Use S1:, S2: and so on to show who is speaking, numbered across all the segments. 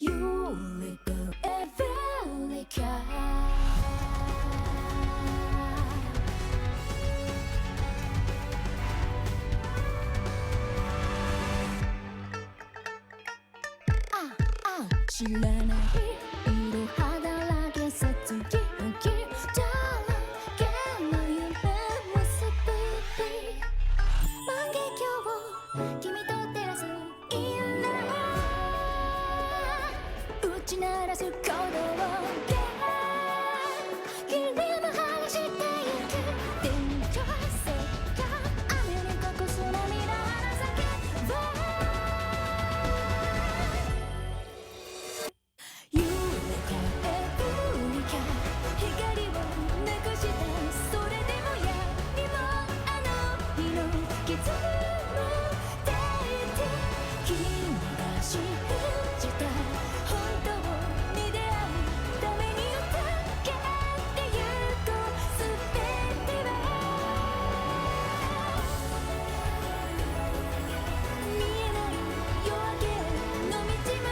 S1: You little Evelica.知らない色肌だけさつきだけだらけの夢もすべて万華鏡を君と照らす色打ち鳴らす鼓動で霧も剥がしてゆく天空世界雨に隠す涙の先は夢かエブリカ光をなくしたそれでもやにもあの日の傷も抱いて君が信じた本当に出会うために歌ってゆこうすべては見えない夜明けの道も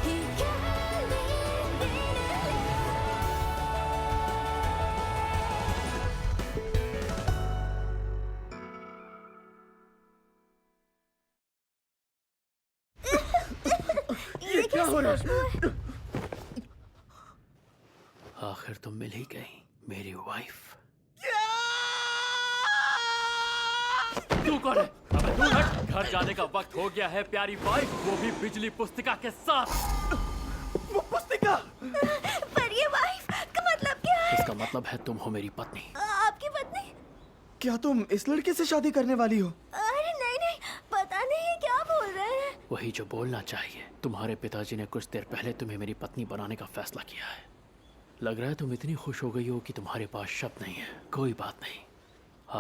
S1: 光になる
S2: ये क्या हो रहा है?
S3: आखिर तुम मिल ही गई मेरी वाइफ। तू कौन है? अबे तू हट। घर जाने का वक्त हो गया है प्यारी वाइफ, वो भी बिजली पुस्तिका के साथ।
S2: वो पुस्तिका!
S4: पर ये वाइफ का मतलब क्या है?
S3: इसका मतलब है तुम हो मेरी पत्नी।
S4: आपकी पत्नी?
S2: क्या तुम इस लड़के से शादी करने वाली हो?
S4: अरे नहीं नहीं, पता नहीं ये क्या बोल रहे हैं।
S3: वही जो बोलना चाहिए। तुम्हारे पिताजी ने कुछ देर पहले तुम्हें मेरी पत्नी बनाने का फैसला किया है। लग रहा है तुम इतनी खुश हो गई हो कि तुम्हारे पास शब्द नहीं है। कोई बात नहीं,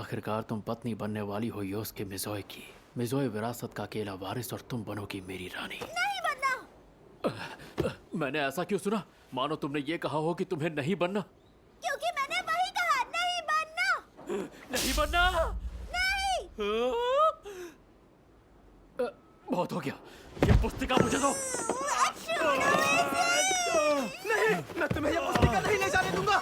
S3: आखिरकार तुम पत्नी बनने वाली हो योस्के मिज़ोए की। मिज़ोए विरासत का अकेला वारिस और तुम बनोगी मेरी रानी।
S4: नहीं बनना।
S3: मैंने ऐसा क्यों सुना? मानो तुमने ये कहा हो कि तुम्हें नहीं बनना।
S4: क्योंकि मैंने वही कहा, नहीं बनना।
S3: नहीं बनना।
S4: नहीं।
S3: बहुत हो गया, ये पुस्तिका मुझे दो।
S2: नहीं, मैं तुम्हें ये पुस्तिका नहीं ले जाने दूंगा।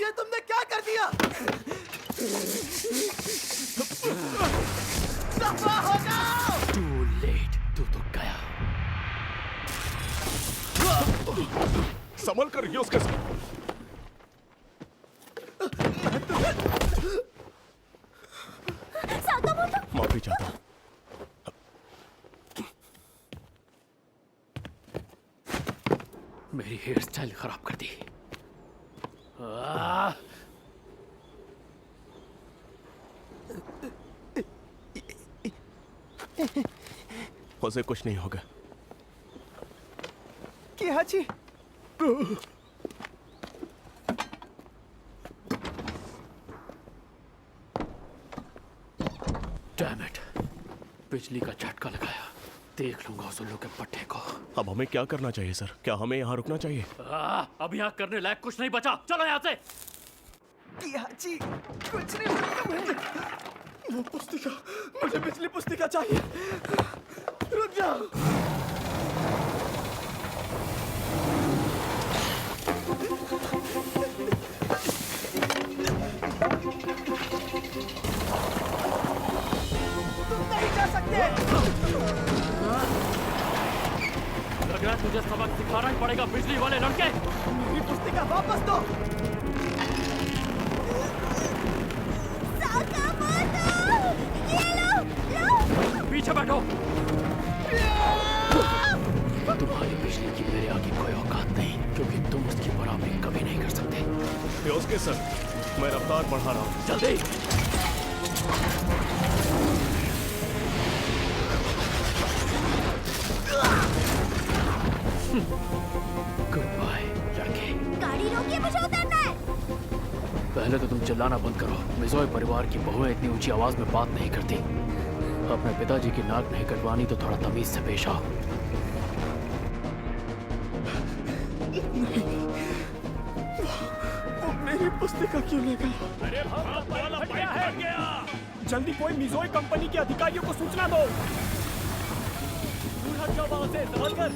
S2: ये तुमने क्या कर दिया? दफा हो जाओ!
S3: Too late, तू तो गया।
S5: संभल कर योस्के साथ।
S4: साकामोटो।
S5: माफी चाहता हूँ।
S3: मेरी हेयर स्टाइल खराब कर दी।
S5: उसे कुछ नहीं होगा।
S2: क्या जी?
S3: Damn it, बिजली का झटका लगाया। देख लूंगा उस उल्लू के पट्टे को।
S5: अब हमें क्या करना चाहिए सर? क्या हमें यहाँ रुकना चाहिए?
S3: अब यहाँ करने लायक कुछ नहीं बचा। चलो यहाँ से।
S2: क्या जी? कुछ नहीं होगा मुझे। वो पुस्तिका, मुझे बिजली पुस्तिका चाहिए। रुक जाओ। तुम नहीं जा सकते।
S3: लग रहा है तुझे सबक सिखाना ही पड़ेगा बिजली वाले लड़के।
S2: मेरी पुस्तिका वापस दो।
S4: साकामोटो, ये लो।
S3: पीछे बैठो। तुम्हारी बिजली की मेरे आगे कोई औकात नहीं, क्योंकि तुम उसकी बराबरी कभी नहीं कर सकते।
S5: योस्के सर, मैं रफ्तार बढ़ा रहा हूँ।
S3: जल्दी। गुड बाय लड़के।
S4: गाड़ी रोकिए, मुझे उतरना है।
S3: पहले तो तुम चिल्लाना बंद करो। मिज़ोए परिवार की बहुएं इतनी ऊंची आवाज में बात नहीं करती। अपने पिताजी की नाक नहीं कटवानी तो थोड़ा तमीज से पेश आओ।
S2: वो मेरी पुस्तिका क्यों ले गया?
S5: अरे वाला पाइप फट गया।
S2: जल्दी कोई मिज़ोई कंपनी के अधिकारियों को सूचना दो। दूर हट जाओ वहां से, संभल कर।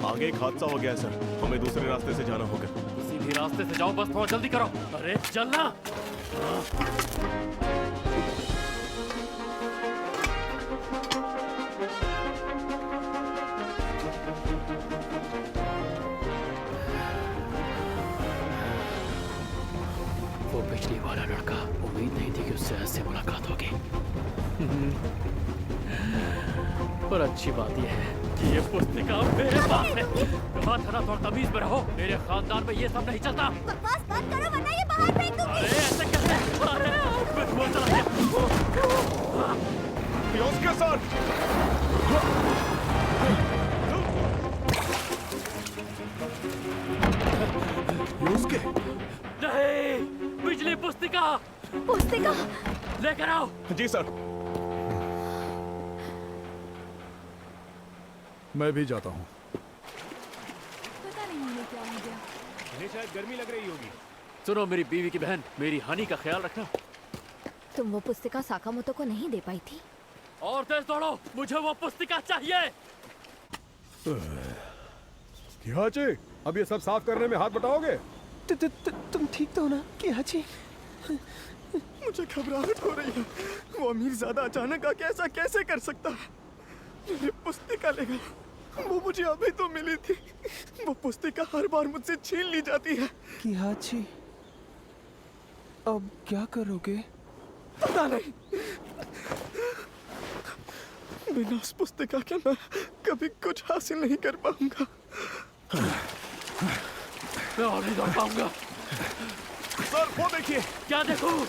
S5: आगे एक हादसा हो गया है सर, हमें दूसरे रास्ते से जाना होगा।
S3: किसी भी रास्ते से जाओ, बस थोड़ा जल्दी करो। अरे चलना। वो पिछली वाला लड़का, उम्मीद नहीं थी कि उससे ऐसे मुलाकात होगी। पर अच्छी बात यह है कि ये पुस्तिका मेरे पास है। कहा था ना, थोड़ा तमीज में रहो। मेरे खानदान में ये सब नहीं चलता।
S4: बकवास मत करो वरना ये बाहर फेंक दूंगी।
S3: अरे ऐसे कैसे? अरे मैं वो चला गया।
S5: योस्के सर, योस्के,
S3: नहीं, बिजली पुस्तिका
S4: पुस्तिका
S3: लेकर आओ।
S5: जी सर।
S6: मैं भी जाता हूँ।
S1: पता नहीं उन्हें क्या हो गया।
S5: इन्हें शायद गर्मी लग रही होगी।
S3: सुनो मेरी बीवी की बहन, मेरी हानि का ख्याल रखना।
S4: तुम वो पुस्तिका साकामोतो को नहीं दे पाई थी?
S3: और तेज दौड़ो, मुझे वो पुस्तिका चाहिए।
S6: किहाची, अब ये सब साफ करने में हाथ बटाओगे?
S2: तुम ठीक तो हो ना किहाची? मुझे घबराहट हो रही है। वो अमीरजादा अचानक आके ऐसा कैसे कर सकता है? मेरी पुस्तिका ले गया। वो मुझे अभी तो मिली थी। वो पुस्तिका हर बार मुझसे छीन ली जाती है।
S7: किहाची, अब क्या करोगे?
S2: पता नहीं। बिना उस पुस्तिका के मैं कभी कुछ हासिल नहीं कर पाऊंगा।
S3: मैं और नहीं दौड़ पाऊंगा।
S5: सर वो देखिए।
S3: क्या देखूं?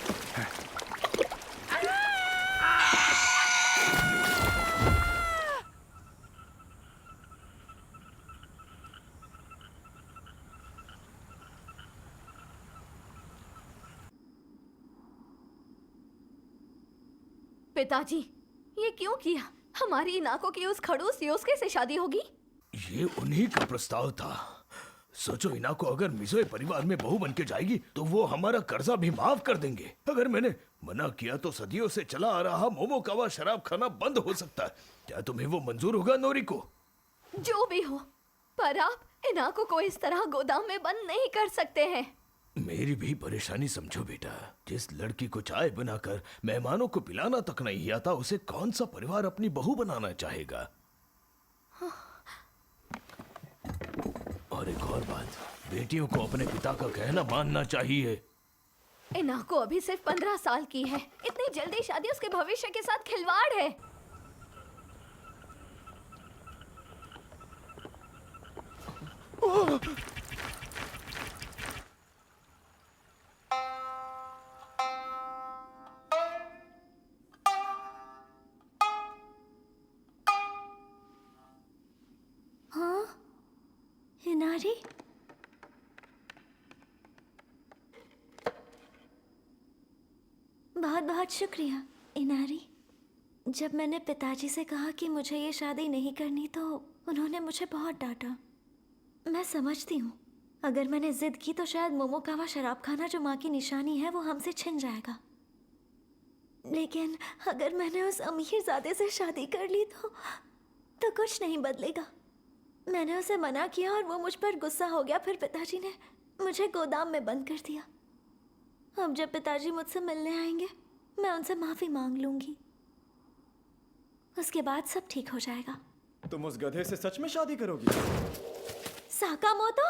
S4: पिताजी, ये क्यों किया? हमारी इनाको की उस खड़ूस योस्के से शादी होगी?
S8: ये उन्हीं का प्रस्ताव था। सोचो, इनाको अगर मिज़ोए परिवार में बहू बन के जाएगी तो वो हमारा कर्जा भी माफ कर देंगे। अगर मैंने मना किया तो सदियों से चला आ रहा मोमोकावा शराब खाना बंद हो सकता है। क्या तुम्हें वो मंजूर होगा नोरिको?
S4: जो भी हो, पर आप इनाको को इस तरह गोदाम में बंद नहीं कर सकते हैं।
S8: मेरी भी परेशानी समझो बेटा। जिस लड़की को चाय बनाकर मेहमानों को पिलाना तक नहीं आता, उसे कौन सा परिवार अपनी बहू बनाना चाहेगा? और एक और बात, बेटियों को अपने पिता का कहना मानना चाहिए।
S4: इनाको अभी सिर्फ 15 साल की है। इतनी जल्दी शादी उसके भविष्य के साथ खिलवाड़ है। हाँ, हिनारी? बहुत बहुत शुक्रिया इनारी। जब मैंने पिताजी से कहा कि मुझे ये शादी नहीं करनी तो उन्होंने मुझे बहुत डांटा। मैं समझती हूँ, अगर मैंने जिद की तो शायद मोमोकावा शराब खाना जो माँ की निशानी है वो हमसे छिन जाएगा। लेकिन अगर मैंने उस अमीरजादे से शादी कर ली तो कुछ नहीं बदलेगा। मैंने उसे मना किया और वो मुझ पर गुस्सा हो गया। फिर पिताजी ने मुझे गोदाम में बंद कर दिया। अब जब पिताजी मुझसे मिलने आएंगे मैं उनसे माफ़ी मांग लूंगी। उसके बाद सब ठीक हो जाएगा।
S2: तुम उस गधे से सच में शादी करोगी?
S4: साकामोतो?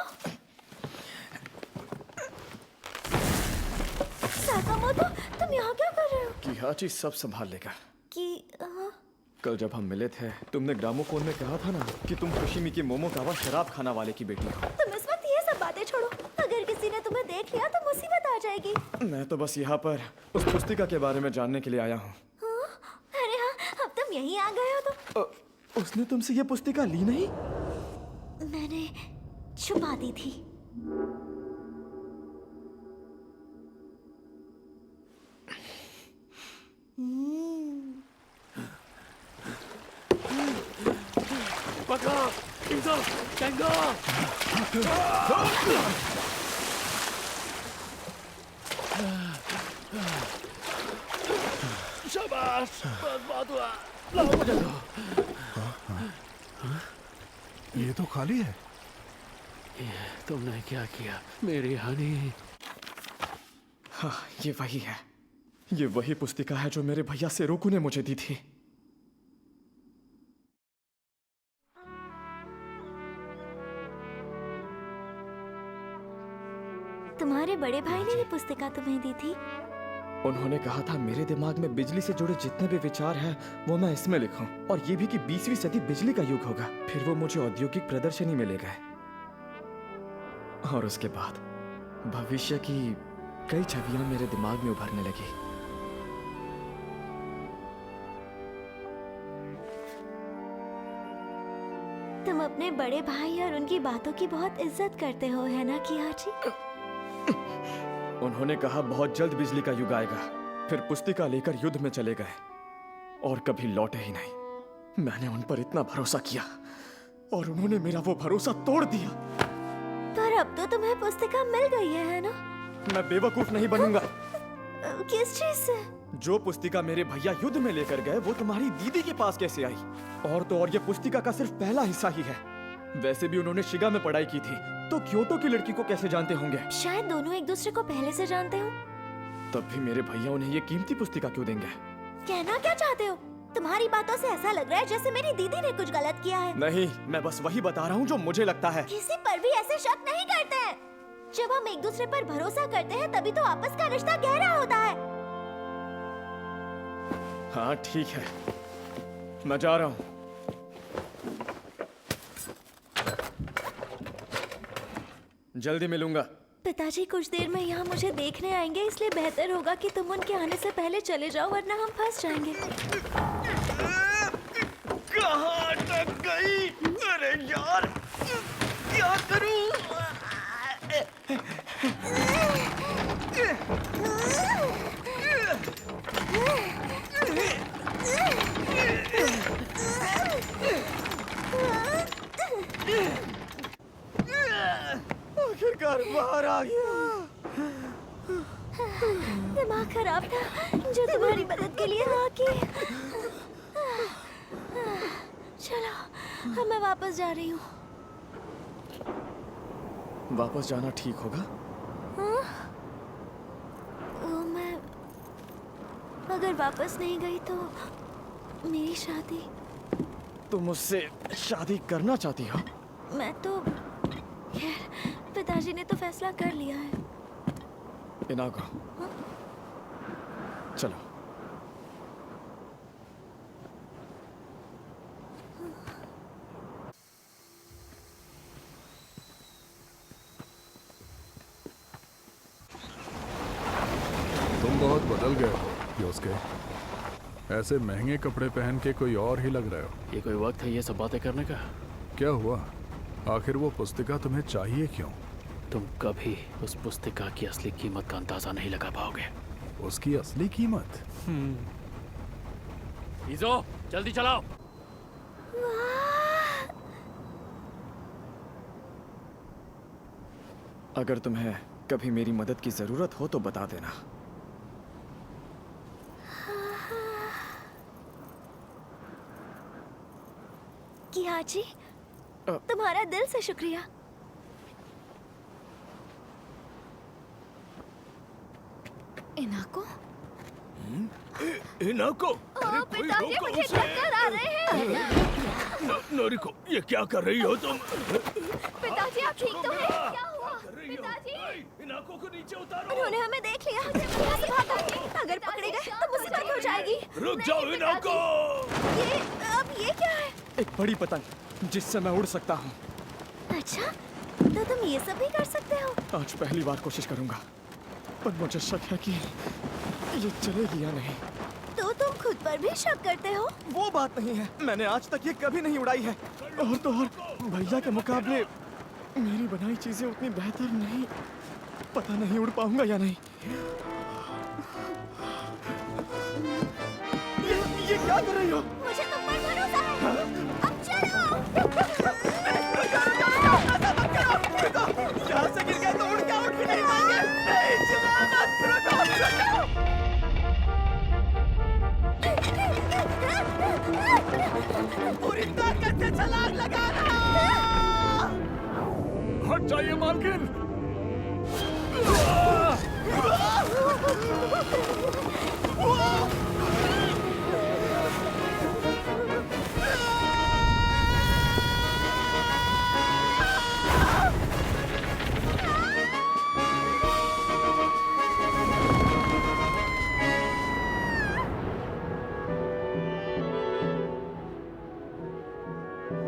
S4: साकामोतो, तुम यहाँ क्या कर रहे हो?
S2: किहाची सब संभाल लेगा।
S4: कि
S2: कल जब हम मिले थे तुमने ग्रामोफोन में कहा था ना कि तुम खुशीमी की मोमोकावा शराब खाना वाले की बेटी हो।
S4: तुम इस वक्त ये सब बातें छोड़ो। अगर किसी ने तुम्हें देख लिया तो मुसीबत आ जाएगी।
S2: मैं तो बस यहाँ पर उस पुस्तिका के बारे में जानने के लिए आया हूँ।
S4: अरे हाँ, अब तुम यहीं आ गए हो तो।
S2: उसने तुमसे ये पुस्तिका ली नहीं?
S4: मैंने छुपा दी थी।
S3: पकड़ो, इंजो, टेंगो। शाबाश, बस बहुत हुआ। लाओ मुझे दो।
S6: ये तो खाली है।
S3: ये तुमने क्या किया मेरी हनी?
S2: हाँ, ये वही है। ये वही पुस्तिका है जो मेरे भैया सेरोकू ने मुझे दी थी।
S4: तुम्हारे बड़े भाई ने ये पुस्तिका तुम्हें दी थी?
S2: उन्होंने कहा था मेरे दिमाग में बिजली से जुड़े जितने भी विचार हैं वो मैं इसमें लिखूं, और ये भी कि 20वीं सदी बिजली का युग होगा। फिर वो मुझे औद्योगिक प्रदर्शनी में ले गए और उसके बाद भविष्य की कई छवियां मेरे दिमाग में उभरने लगी।
S4: तुम अपने बड़े भाई और उनकी बातों की बहुत इज्जत करते हो, है ना कियाची?
S2: उन्होंने कहा बहुत जल्द बिजली का युग आएगा। फिर पुस्तिका लेकर युद्ध में चले गए और कभी लौटे ही नहीं। मैंने उन पर इतना भरोसा किया और उन्होंने मेरा वो भरोसा तोड़ दिया।
S4: पर अब तो तुम्हें पुस्तिका मिल गई है ना?
S2: मैं बेवकूफ नहीं बनूंगा।
S4: किस चीज से?
S2: जो पुस्तिका मेरे भैया युद्ध में लेकर गए वो तुम्हारी दीदी के पास कैसे आई? और तो और ये पुस्तिका का सिर्फ पहला हिस्सा ही है। वैसे भी उन्होंने शिगा में पढ़ाई की थी, तो क्योटो की लड़की को कैसे जानते होंगे?
S4: शायद दोनों एक दूसरे को पहले से जानते हो।
S2: तब भी मेरे भैया उन्हें ये कीमती पुस्तिका क्यों देंगे?
S4: कहना क्या चाहते हो? तुम्हारी बातों से ऐसा लग रहा है जैसे मेरी दीदी ने कुछ गलत किया है।
S2: नहीं, मैं बस वही बता रहा हूँ जो मुझे लगता है।
S4: किसी पर भी ऐसे शक नहीं करते हैं। जब हम एक दूसरे पर भरोसा करते हैं तभी तो आपस का रिश्ता गहरा होता है।
S2: हाँ ठीक है, मैं जा रहा हूँ। जल्दी मिलूंगा।
S4: पिताजी कुछ देर में यहाँ मुझे देखने आएंगे, इसलिए बेहतर होगा कि तुम उनके आने से पहले चले जाओ, वरना हम फंस जाएंगे।
S2: कहाँ अटक गई? अरे यार, क्या करूं? आखिरकार बाहर आ गया।
S4: दिमाग खराब था जो तुम्हारी मदद के लिए आ कि चलो अब मैं वापस जा रही हूँ।
S2: वापस जाना ठीक होगा?
S4: वो मैं अगर वापस नहीं गई तो मेरी शादी।
S2: तुम मुझसे शादी करना चाहती हो?
S4: मैं तो खैर पिताजी ने तो फैसला कर लिया है।
S2: इनागो, चलो।
S6: तुम बहुत बदल गए हो योस्के। ऐसे महंगे कपड़े पहन के कोई और ही लग रहे हो।
S3: ये कोई वक्त है ये सब बातें करने का?
S6: क्या हुआ? आखिर वो पुस्तिका तुम्हें चाहिए क्यों?
S3: तुम कभी उस पुस्तिका की असली कीमत का अंदाजा नहीं लगा पाओगे।
S6: उसकी असली कीमत?
S3: इज़ो, जल्दी चलाओ।
S2: अगर तुम्हें कभी मेरी मदद की जरूरत हो तो बता देना।
S4: कियाची, तुम्हारा दिल से शुक्रिया। इनाको?
S8: इनाको, अरे कोई रोको उसे।
S4: चक्कर आ रहे हैं।
S8: नोरिको, ये क्या कर रही हो तुम?
S4: पिताजी आप ठीक तो हैं? क्या हुआ? पिताजी?
S8: इनाको को नीचे उतारो।
S4: उन्होंने हमें देख लिया। यहाँ से भागो। अगर पकड़े गए तो मुसीबत हो जाएगी।
S8: रुक जाओ इनाको।
S4: अब ये क्या है?
S2: एक बड़ी पतंग जिससे मैं उड़ सकता हूँ।
S4: अच्छा, तो तुम ये सब भी कर सकते हो?
S2: आज पहली बार कोशिश करूंगा, पर मुझे शक है कि ये चलेगी या नहीं।
S4: तो तुम खुद पर भी शक करते हो?
S2: वो बात नहीं है, मैंने आज तक ये कभी नहीं उड़ाई है। और तो और भैया के मुकाबले मेरी बनाई चीजें उतनी बेहतर नहीं। पता नहीं उड़ पाऊंगा या नहीं। ये क्या कर रही हो?
S4: मुझे तुम पर भरोसा है। अब चलो।
S2: यहाँ से गिर गए तो उड़ क्या उठ भी नहीं पाएंगे। नहीं, चलो मत, रुको, रुको। पीछे छलांग लगाना।
S6: हट जाइए मालकिन।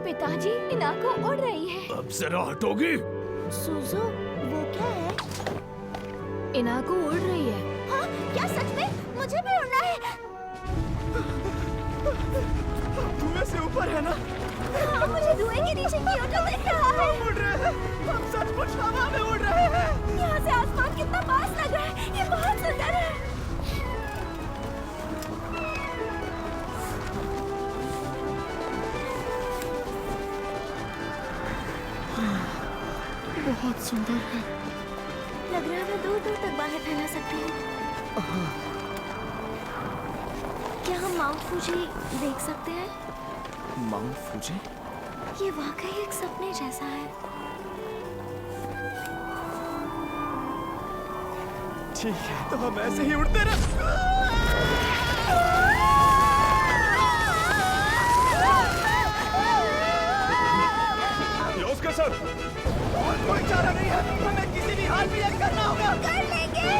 S1: पिताजी, इनाको उड़ रही है।
S8: अब जरा हटोगी?
S4: सुजो, वो क्या है?
S1: इनाको उड़ रही है।
S4: हाँ, क्या सच में? मुझे भी उड़ना है।
S2: धुएं से ऊपर है ना?
S4: हाँ, मुझे धुएं के नीचे क्योटो दिख रहा है।
S2: हम उड़ रहे हैं, हम सचमुच हवा में उड़ रहे हैं।
S4: यहाँ से आसमान कितना पास लग रहा है। ये बहुत सुंदर है।
S2: बहुत सुंदर है।
S4: लग रहा है मैं दूर दूर तक बाहें फैला सकती हूँ। क्या हम माउंट फूजी देख सकते हैं?
S7: Mount Fuji?
S4: ये वाकई एक सपने जैसा है।
S2: ठीक है, तो हम ऐसे ही उड़ते रहे।
S5: योस्के सर,
S2: और कोई चारा नहीं है, हमें किसी भी हाल में ये करना होगा।
S4: कर लेंगे।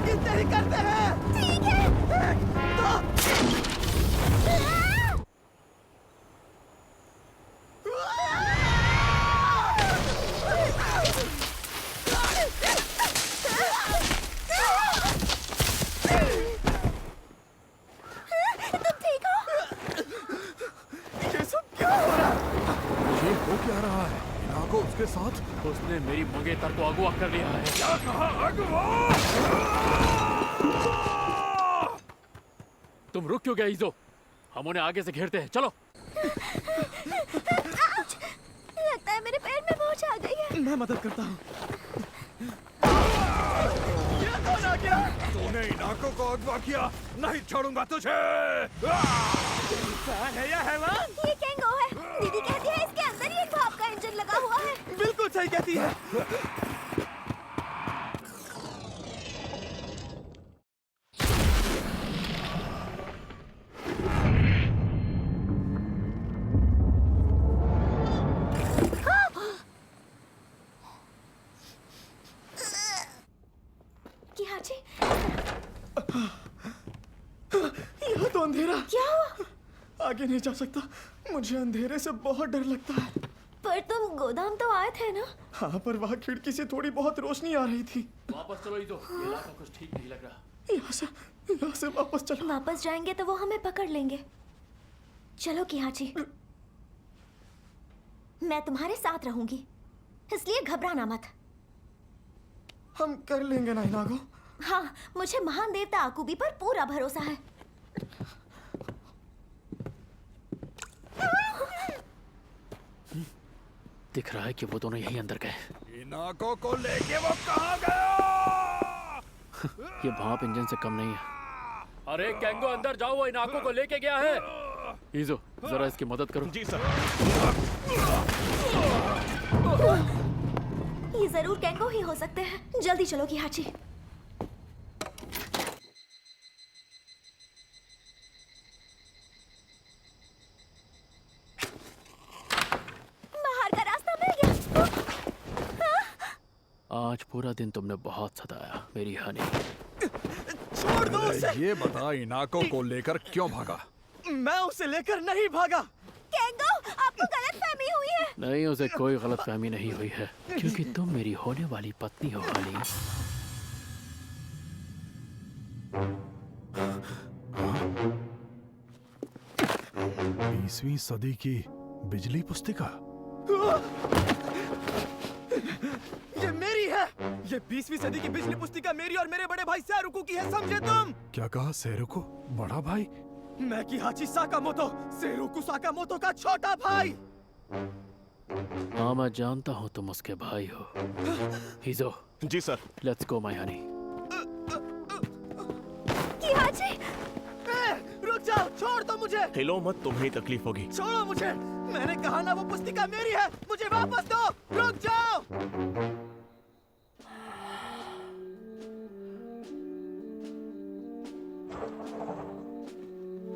S2: कितने ही करते हैं।
S4: ठीक है।
S2: एक, दो।
S4: तुम ठीक हो?
S2: ये सब क्या हो रहा है?
S6: ये हो क्या रहा है? इनाको उसके साथ?
S3: उसने मेरी मंगेतर को अगवा कर लिया है।
S6: क्या कहा? अगवा!
S3: तुम रुक क्यों गए इज़ो? हम उन्हें आगे से घेरते हैं, चलो।
S4: लगता है मेरे पैर में मोच आ गई है।
S2: मैं मदद करता हूँ। ये कौन आ गया?
S6: तूने इनाको को अगवा किया, नहीं छोड़ूंगा तुझे।
S2: इंसान है या हैवान?
S4: ये केंगो है। दीदी कहती है इसके अंदर ही एक भाप का इंजन लगा हुआ है।
S2: बिल्कुल सही कहती है।
S4: किहाची,
S2: यहाँ तो अंधेरा।
S4: क्या हुआ?
S2: आगे नहीं जा सकता, मुझे अंधेरे से बहुत डर लगता है।
S4: पर तुम गोदाम तो आए थे ना?
S2: हाँ, पर वहाँ खिड़की से थोड़ी बहुत रोशनी आ रही थी।
S3: वापस चलो इज़ो, ये इलाका कुछ ठीक नहीं लग रहा।
S2: यहाँ से वापस चलो।
S4: वापस जाएंगे तो वो हमें पकड़ लेंगे। चलो किहाची, मैं तुम्हारे साथ रहूंगी, इसलिए घबराना मत।
S2: हम कर लेंगे ना इनागो।
S4: हाँ, मुझे महान देवता आकुबी पर पूरा भरोसा है।
S3: दिख रहा है कि वो दोनों यहीं अंदर गए।
S6: इनाको को लेके वो कहाँ गया?
S3: ये भाप इंजन से कम नहीं है। अरे केंगो, अंदर जाओ, वो इनाको को लेके गया है। इज़ो, जरा इसकी मदद करो।
S5: जी सर।
S4: ये जरूर केंगो ही हो सकते हैं। जल्दी चलो किहाची। बाहर का रास्ता मिल गया।
S3: आज पूरा दिन तुमने बहुत सताया मेरी हनी।
S2: छोड़ दो उसे।
S6: ये बता, इनाको को लेकर क्यों भागा?
S2: मैं उसे लेकर नहीं भागा।
S4: केंगो, आपको गलतफहमी हुई है।
S3: नहीं, उसे कोई गलतफहमी नहीं हुई है, क्योंकि तुम मेरी होने वाली पत्नी हो हनी।
S6: 20वीं सदी की बिजली पुस्तिका।
S2: ये मेरी है। ये 20वीं सदी की बिजली पुस्तिका मेरी और मेरे बड़े भाई सैरुकु की है, समझे तुम?
S6: क्या कहा? सेरुको? बड़ा भाई?
S2: मैं किहाची साकामोतो, सेरुकु साकामोतो का छोटा भाई।
S3: हाँ, मैं जानता हूँ तुम उसके भाई हो। हिजो,
S5: जी sir.
S3: Let's go my honey.
S2: छोड़ो मुझे,
S5: हिलो मत, तुम्हें ही तकलीफ होगी।
S2: छोड़ो मुझे। मैंने कहा ना वो पुस्तिका मेरी है, मुझे वापस दो। रुक जाओ।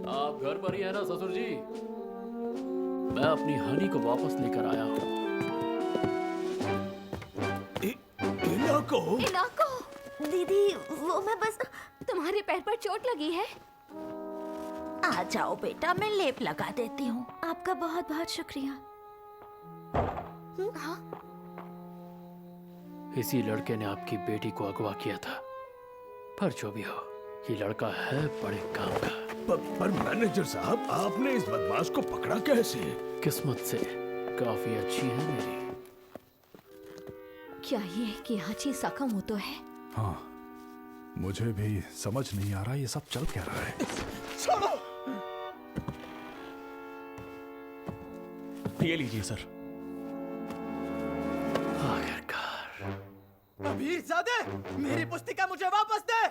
S3: आप घर पर ही है ना ससुर जी? मैं अपनी हनी को वापस लेकर आया हूँ।
S8: इनाको,
S1: इनाको,
S4: दीदी वो मैं बस
S1: तुम्हारे पैर पर चोट लगी है।
S4: आ जाओ बेटा, मैं लेप लगा देती हूँ। आपका बहुत बहुत शुक्रिया।
S1: हाँ,
S3: इसी लड़के ने आपकी बेटी को अगवा किया था। पर जो भी हो, ये लड़का है बड़े काम का।
S8: पर मैनेजर साहब, आपने इस बदमाश को पकड़ा कैसे?
S3: किस्मत से काफी अच्छी है मेरी।
S1: क्या ये किहाची साकामोतो है?
S6: हाँ, मुझे भी समझ नहीं आ रहा ये सब चल क्या रहा है।
S2: छोड़ो।
S5: ये लीजिए सर।
S3: आखिरकार।
S2: अमीरजादे, मेरी पुस्तिका मुझे वापस दे।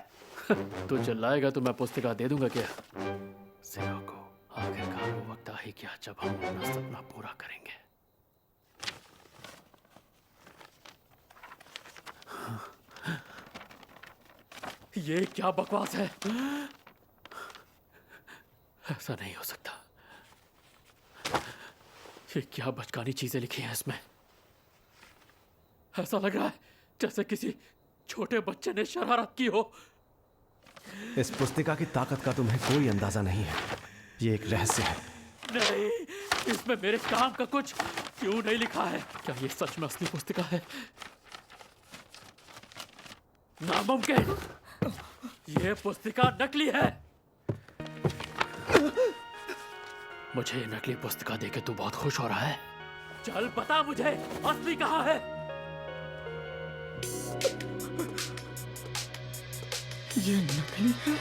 S3: तू चिल्लाएगा तो मैं पुस्तिका दे दूंगा क्या? सिरो को आखिरकार वो वक्त आ ही गया जब हम अपना सपना पूरा करेंगे। ये क्या बकवास है? ऐसा नहीं हो सकता। ये क्या बचकानी चीजें लिखी हैं इसमें? ऐसा लग रहा है जैसे किसी छोटे बच्चे ने शरारत की हो।
S9: इस पुस्तिका की ताकत का तुम्हें कोई अंदाजा नहीं है। ये एक रहस्य है।
S3: नहीं, इसमें मेरे काम का कुछ क्यों नहीं लिखा है? क्या ये सच में असली पुस्तिका है? नामुमकिन! ये पुस्तिका नकली है। मुझे ये नकली पुस्तिका देके तू बहुत खुश हो रहा है। चल बता मुझे असली कहाँ है?
S2: ये नकली है।